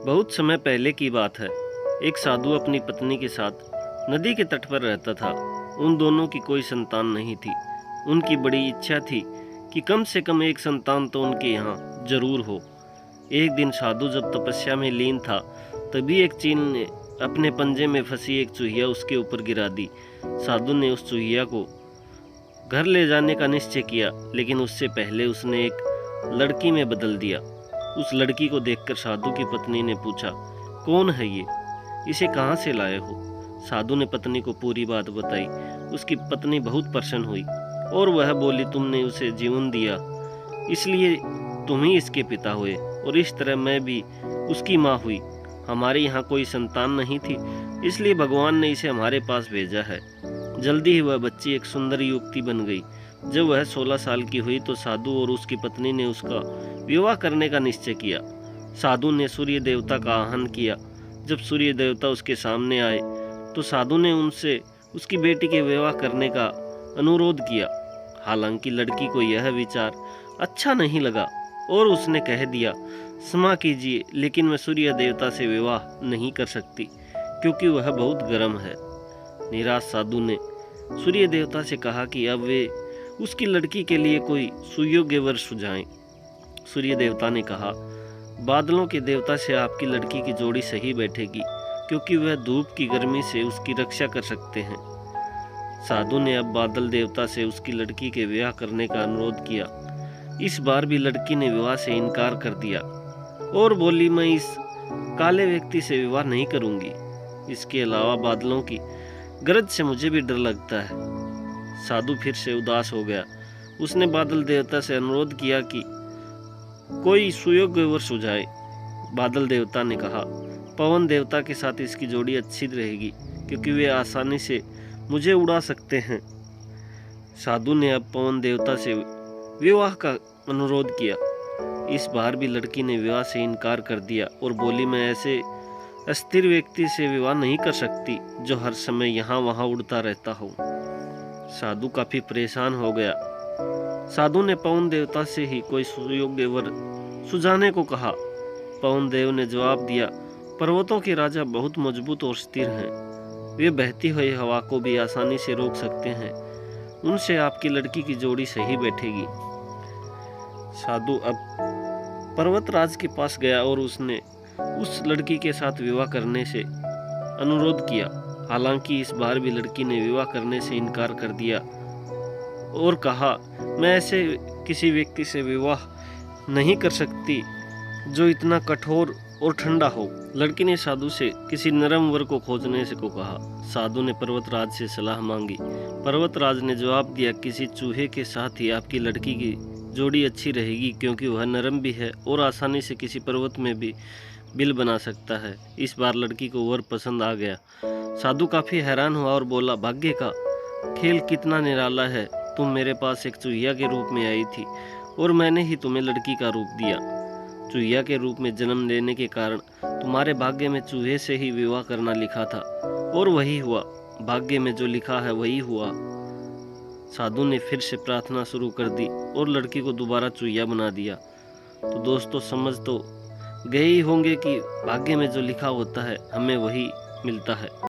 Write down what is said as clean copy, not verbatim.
बहुत समय पहले की बात है। एक साधु अपनी पत्नी के साथ नदी के तट पर रहता था। उन दोनों की कोई संतान नहीं थी। उनकी बड़ी इच्छा थी कि कम से कम एक संतान तो उनके यहाँ जरूर हो। एक दिन साधु जब तपस्या में लीन था, तभी एक चील ने अपने पंजे में फंसी एक चूहिया उसके ऊपर गिरा दी। साधु ने उस चूहिया को घर ले जाने का निश्चय किया, लेकिन उससे पहले उसने एक लड़की में बदल दिया। उस लड़की को देखकर साधु की पत्नी ने पूछा, कौन है ये? इसे कहाँ से लाए हो? साधु ने पत्नी को पूरी बात बताई। उसकी पत्नी बहुत प्रसन्न हुई और वह बोली, तुमने उसे जीवन दिया, इसलिए तुम ही इसके पिता हुए, और इस तरह मैं भी उसकी माँ हुई। हमारे यहाँ कोई संतान नहीं थी, इसलिए भगवान ने इसे हमारे पास भेजा है। जल्दी ही वह बच्ची एक सुंदर युवती बन गई। जब वह 16 साल की हुई तो साधु और उसकी पत्नी ने उसका विवाह करने का निश्चय किया। साधु ने सूर्य देवता का आह्वान किया। जब सूर्य देवता उसके सामने आए तो साधु ने उनसे उसकी बेटी के विवाह करने का अनुरोध किया। हालांकि लड़की को यह विचार अच्छा नहीं लगा और उसने कह दिया, क्षमा कीजिए, लेकिन मैं सूर्य देवता से विवाह नहीं कर सकती क्योंकि वह बहुत गर्म है। निराश साधु ने सूर्य देवता से कहा कि अब वे उसकी लड़की के लिए कोई सुयोग्य वर सुझाएं। सूर्य देवता ने कहा, बादलों के देवता से आपकी लड़की की जोड़ी सही बैठेगी, क्योंकि वह धूप की गर्मी से उसकी रक्षा कर सकते हैं। साधु ने अब बादल देवता से उसकी लड़की के विवाह करने का अनुरोध किया। इस बार भी लड़की ने विवाह से इनकार कर दिया और बोली, मैं इस काले व्यक्ति से विवाह नहीं करूंगी। इसके अलावा बादलों की गरज से मुझे भी डर लगता है। साधु फिर से उदास हो गया। उसने बादल देवता से अनुरोध किया कि कोई सुयोग्य वर सुझाए। बादल देवता ने कहा, पवन देवता के साथ इसकी जोड़ी अच्छी रहेगी, क्योंकि वे आसानी से मुझे उड़ा सकते हैं। साधु ने अब पवन देवता से विवाह का अनुरोध किया। इस बार भी लड़की ने विवाह से इनकार कर दिया और बोली, मैं ऐसे अस्थिर व्यक्ति से विवाह नहीं कर सकती जो हर समय यहाँ वहाँ उड़ता रहता हो। साधु काफी परेशान हो गया। साधु ने पवन देवता से ही कोई सुयोग्य वर सुझाने को कहा। पवन देव ने जवाब दिया, पर्वतों के राजा बहुत मजबूत और स्थिर हैं। वे बहती हुई हवा को भी आसानी से रोक सकते हैं। उनसे आपकी लड़की की जोड़ी सही बैठेगी। साधु अब पर्वतराज के पास गया और उसने उस लड़की के साथ विवाह करने से अनुरोध किया। हालांकि इस बार भी लड़की ने विवाह करने से इनकार कर दिया और कहा, मैं ऐसे किसी व्यक्ति से विवाह नहीं कर सकती जो इतना कठोर और ठंडा हो। लड़की ने साधु से किसी नरम वर को खोजने से को कहा। साधु ने पर्वतराज से सलाह मांगी। पर्वतराज ने जवाब दिया, किसी चूहे के साथ ही आपकी लड़की की जोड़ी अच्छी रहेगी, क्योंकि वह नरम भी है और आसानी से किसी पर्वत में भी बिल बना सकता है। इस बार लड़की को वर पसंद आ गया। साधु काफी हैरान हुआ और बोला, भाग्य का खेल कितना निराला है। तुम मेरे पास एक चूहिया के रूप में आई थी और मैंने ही तुम्हें लड़की का रूप दिया। चूहिया के रूप में जन्म लेने के कारण तुम्हारे भाग्य में चूहे से ही विवाह करना लिखा था और वही हुआ। भाग्य में जो लिखा है वही हुआ। साधु ने फिर से प्रार्थना शुरू कर दी और लड़की को दोबारा चूहिया बना दिया। तो दोस्तों, समझ तो गए ही होंगे कि भाग्य में जो लिखा होता है हमें वही मिलता है।